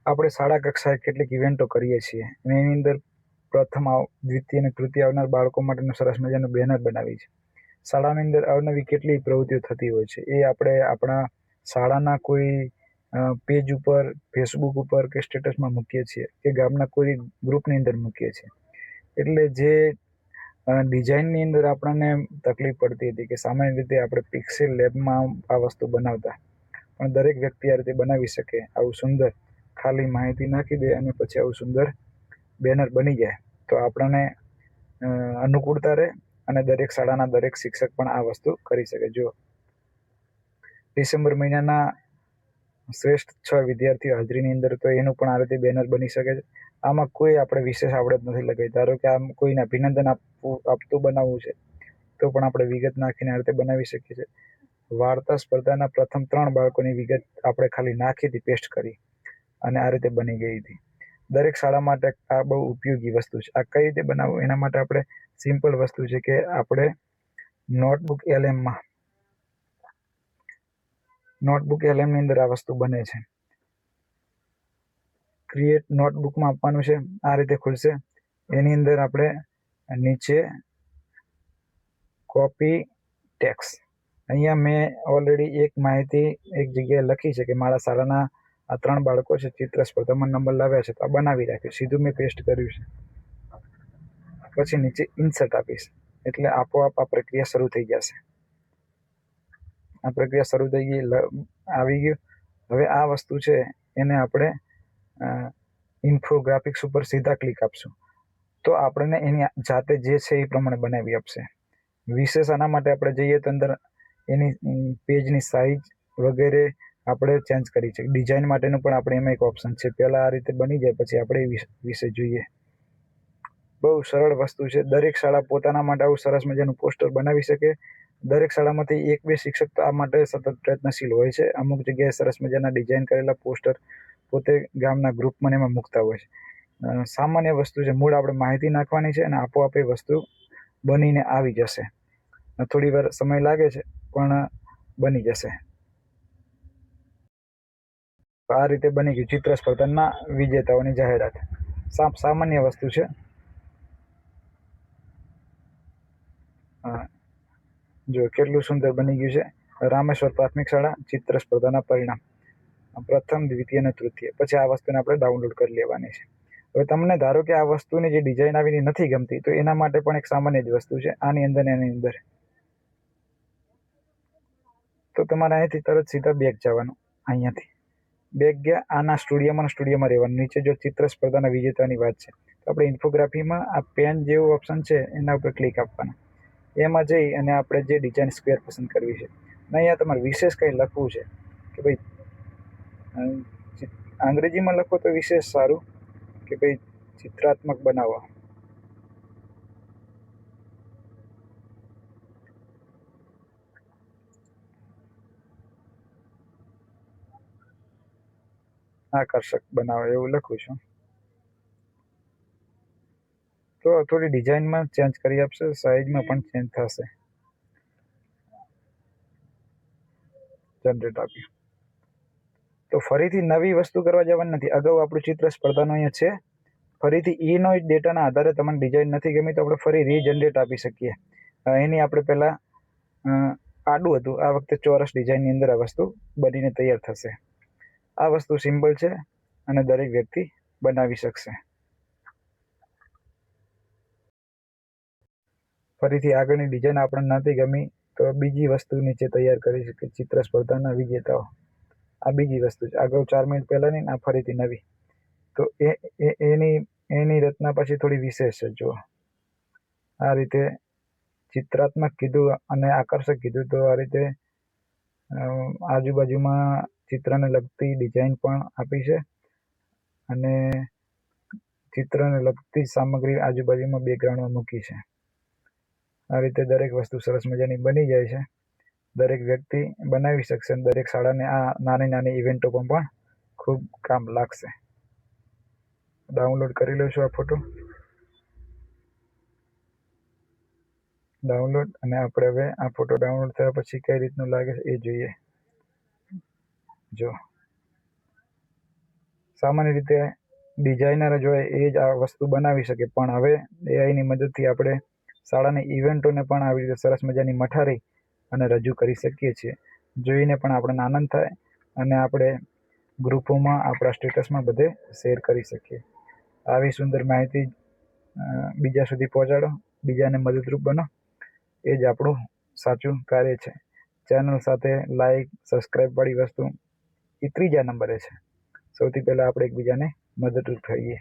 આપણે શાળા કક્ષાએ કેટલીક ઇવેન્ટો કરીએ છીએ અને એની અંદર પ્રથમ, દ્વિતીય અને તૃતીય આવનાર બાળકો માટેનું સરસ મજાનું બેનર બનાવી છે. શાળાની અંદર અવનવી કેટલી પ્રવૃત્તિઓ થતી હોય છે, એ આપણે આપણા શાળાના કોઈ પેજ ઉપર, ફેસબુક ઉપર કે સ્ટેટસમાં મૂકીએ છીએ કે ગામના કોઈ ગ્રુપની અંદર મૂકીએ છીએ. એટલે જે ડિઝાઇનની અંદર આપણને તકલીફ પડતી હતી કે સામાન્ય રીતે આપણે પિક્સેલ લેબમાં આ વસ્તુ બનાવતા, પણ દરેક વ્યક્તિ આ રીતે બનાવી શકે, આવું સુંદર ખાલી માહિતી નાખી દે અને પછી આવું સુંદર બેનર બની જાય, તો આપણને અનુકૂળતા રહે અને દરેક શાળાના દરેક શિક્ષક પણ આ વસ્તુ કરી શકે. જો ડિસેમ્બર મહિનાના શ્રેષ્ઠ 6 વિદ્યાર્થીઓ હાજરીની અંદર, તો એનું પણ આ રીતે બેનર બની શકે છે. આમાં કોઈ આપણે વિશેષ આવડત નથી લગાવી. ધારો કે આમ કોઈને અભિનંદન આપતું બનાવવું છે, તો પણ આપણે વિગત નાખીને આ રીતે બનાવી શકીએ છીએ. વાર્તા સ્પર્ધાના પ્રથમ 3 બાળકોની વિગત આપણે ખાલી નાખી હતી, પેસ્ટ કરી, અને આ રીતે બની ગઈ હતી. દરેક શાળા માટે આ બહુ ઉપયોગી વસ્તુ છે. આ કઈ રીતે બનાવવું, એના માટે આપણે સિમ્પલ વસ્તુ છે કે આપણે નોટબુક એલએમની અંદર આ વસ્તુ બને છે. ક્રિએટ નોટબુકમાં આપવાનું છે, આ રીતે ખુલશે. એની અંદર આપણે નીચે કોપી ટેક્સ, અહીંયા મેં ઓલરેડી એક માહિતી એક જગ્યાએ લખી છે કે મારા શાળાના આ 3 બાળકો છે, ચિત્ર સ્પર્ધામાં નંબર લાવ્યા છે, તો આ બનાવી રાખ્યું, સીધું મેં પેસ્ટ કર્યું છે. પછી નીચે ઇન્સર્ટ આપીશ, એટલે આપોઆપ આ પ્રક્રિયા શરૂ થઈ જશે. આ પ્રક્રિયા શરૂ થઈ ગઈ, આવી ગયું. હવે આ વસ્તુ છે એને આપણે ઇન્ફોગ્રાફિક્સ ઉપર સીધા ક્લિક આપશું, તો આપણને એની જાતે જે છે એ પ્રમાણે બનાવી આપશે. વિશેષ આના માટે આપણે જઈએ તો અંદર એની પેજની સાઇઝ વગેરે આપણે ચેન્જ કરી છે. ડિઝાઇન માટેનું પણ આપણે એમાં એક ઓપ્શન છે. પહેલાં આ રીતે બની જાય, પછી આપણે વિશે જોઈએ. બહુ સરળ વસ્તુ છે. દરેક શાળા પોતાના માટે આવું સરસ મજાનું પોસ્ટર બનાવી શકે. દરેક શાળામાંથી 1-2 શિક્ષક તો આ માટે સતત પ્રયત્નશીલ હોય છે. અમુક જગ્યાએ સરસ મજાના ડિઝાઇન કરેલા પોસ્ટર પોતે ગામના ગ્રુપમાં એમાં મૂકતા હોય છે. સામાન્ય વસ્તુ છે. મૂળ આપણે માહિતી નાખવાની છે અને આપોઆપ એ વસ્તુ બનીને આવી જશે. થોડી વાર સમય લાગે છે, પણ બની જશે. આ રીતે બની ગયું ચિત્ર સ્પર્ધાના વિજેતાઓની જાહેરાત. સામાન્ય વસ્તુ છે. જો કેટલું સુંદર બની ગયું છે. રામેશ્વર પ્રાથમિક શાળા ચિત્ર સ્પર્ધાના પરિણામ, પ્રથમ, દ્વિતીય અને તૃતીય. પછી આ વસ્તુને આપણે ડાઉનલોડ કરી લેવાની છે. હવે તમને ધારો કે આ વસ્તુની જે ડિઝાઇન આવીને નથી ગમતી, તો એના માટે પણ એક સામાન્ય જ વસ્તુ છે. આની અંદર ને એની અંદર તો તમારે અહીંયાથી તરત સીધા બેક જવાનું. અહીંયાથી બેક ગયા, આના સ્ટુડિયોમાં રહેવાનું. નીચે જો ચિત્ર સ્પર્ધાના વિજેતાની વાત છે, તો આપણે ઇન્ફોગ્રાફીમાં આ પેન જેવું ઓપ્શન છે, એના ઉપર ક્લિક આપવાનું. એમાં જઈ અને આપણે જે ડિઝાઇન સ્ક્વેર પસંદ કરવી છે, અને અહીંયા તમારે વિશેષ કંઈ લખવું છે કે ભાઈ અંગ્રેજીમાં લખો તો વિશેષ સારું, કે ભાઈ ચિત્રાત્મક બનાવો. આકર્ષક બનાવો એવું લખું છું, તો થોડી ડિઝાઇનમાં ચેન્જ કરી આપશે, સાઇઝમાં પણ ચેન્જ થશે. જનરેટ આપ્યું તો ફરીથી નવી વસ્તુ કરવા જવાની નથી. અગાઉ આપણું ચિત્ર સ્પર્ધાનું અહીંયા છે. ફરીથી એનો જ ડેટાના આધારે તમને ડિઝાઇન નથી ગમી તો આપણે ફરી રીજનરેટ આપી શકીએ. એની આપણે પહેલાં આડું હતું, આ વખતે ચોરસ ડિઝાઇનની અંદર આ વસ્તુ બનીને તૈયાર થશે. આ વસ્તુ સિમ્પલ છે અને દરેક વ્યક્તિ બનાવી શકશે. ફરીથી આગળની ડિઝાઇન આપણને નથી ગમી તો બીજી વસ્તુ નીચે તૈયાર કરી શકે. ચિત્ર સ્પર્ધાના વિજેતાઓ, આ બીજી વસ્તુ છે. અગાઉ 4 મિનિટ પહેલાંની, આ ફરીથી નવી. તો એની રચના પછી થોડી વિશેષ છે. જુઓ, આ રીતે ચિત્રાત્મક કીધું અને આકર્ષક કીધું, તો આ રીતે આજુબાજુમાં ચિત્રને લગતી ડિઝાઇન પણ આપી છે અને ચિત્રને લગતી સામગ્રી આજુબાજુમાં બેકગ્રાઉન્ડમાં મૂકી છે. આ રીતે દરેક વસ્તુ સરસ મજાની બની જાય છે. દરેક વ્યક્તિ બનાવી શકશે. દરેક શાળાને આ નાની નાની ઇવેન્ટોમાં પણ ખૂબ કામ લાગશે. ડાઉનલોડ કરી લઈશું આ ફોટો. ડાઉનલોડ, અને આપણે હવે આ ફોટો ડાઉનલોડ થયા પછી કઈ રીતનું લાગે છે એ જોઈએ. જો સામાન્ય રીતે ડિઝાઇનર જ હોય એ જ આ વસ્તુ બનાવી શકે, પણ હવે એઆઈની મદદથી આપણે શાળાની ઇવેન્ટોને પણ આવી રીતે સરસ મજાની મઠારી અને રજૂ કરી શકીએ છીએ. જોઈને પણ આપણને આનંદ થાય અને આપણે ગ્રુપોમાં આપણા સ્ટેટસમાં બધે શેર કરી શકીએ. આવી સુંદર માહિતી બીજા સુધી પહોંચાડો, બીજાને મદદરૂપ બનો, એ જ આપણું સાચું કાર્ય છે. ચેનલ સાથે લાઈક સબસ્ક્રાઈબ વાળી વસ્તુ એ ત્રીજા નંબરે છે. સૌથી પહેલાં આપણે એકબીજાને મદદરૂપ થઈએ.